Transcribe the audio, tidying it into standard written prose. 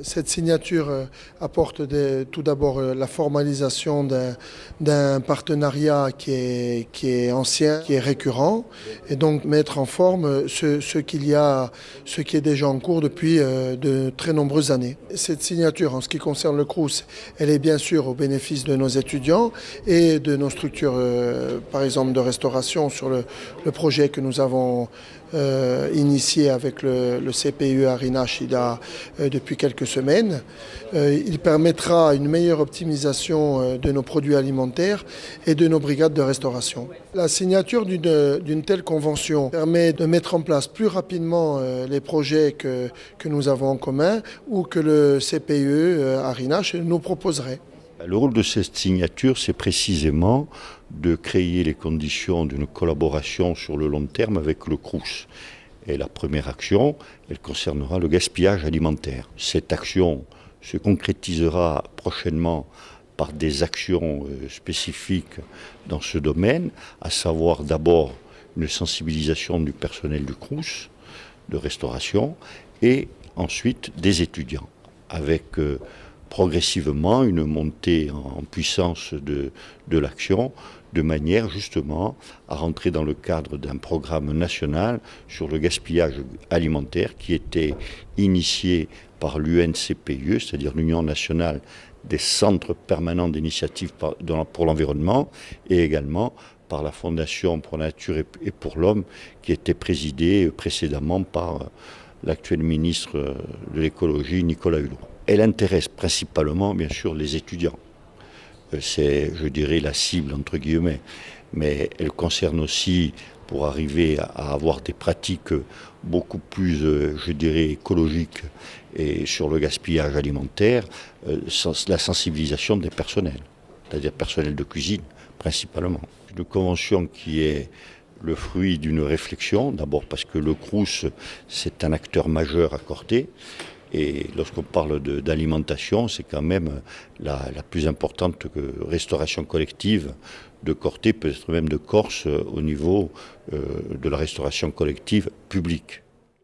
Cette signature apporte tout d'abord la formalisation d'un partenariat qui est ancien, qui est récurrent, et donc mettre en forme ce qui est déjà en cours depuis de très nombreuses années. Cette signature, en ce qui concerne le Crous, elle est bien sûr au bénéfice de nos étudiants et de nos structures, par exemple de restauration, sur le projet que nous avons initié avec le CPE Arinash depuis quelques semaines. Il permettra une meilleure optimisation de nos produits alimentaires et de nos brigades de restauration. La signature d'une telle convention permet de mettre en place plus rapidement les projets que nous avons en commun ou que le CPE Arinash nous proposerait. Le rôle de cette signature, c'est précisément de créer les conditions d'une collaboration sur le long terme avec le Crous. Et la première action, elle concernera le gaspillage alimentaire. Cette action se concrétisera prochainement par des actions spécifiques dans ce domaine, à savoir d'abord une sensibilisation du personnel du Crous, de restauration, et ensuite des étudiants, avec progressivement une montée en puissance de l'action, de manière justement à rentrer dans le cadre d'un programme national sur le gaspillage alimentaire qui était initié par l'UNCPIE, c'est-à-dire l'Union nationale des centres permanents d'initiative pour l'environnement, et également par la Fondation pour la nature et pour l'homme, qui était présidée précédemment par l'actuel ministre de l'écologie, Nicolas Hulot. Elle intéresse principalement, bien sûr, les étudiants. C'est, je dirais, la cible, entre guillemets. Mais elle concerne aussi, pour arriver à avoir des pratiques beaucoup plus, je dirais, écologiques et sur le gaspillage alimentaire, la sensibilisation des personnels, c'est-à-dire personnel de cuisine, principalement. Une convention qui est le fruit d'une réflexion, d'abord parce que le Crous, c'est un acteur majeur à Corté. Et lorsqu'on parle d'alimentation, c'est quand même la plus importante restauration collective de Corté, peut-être même de Corse, au niveau de la restauration collective publique.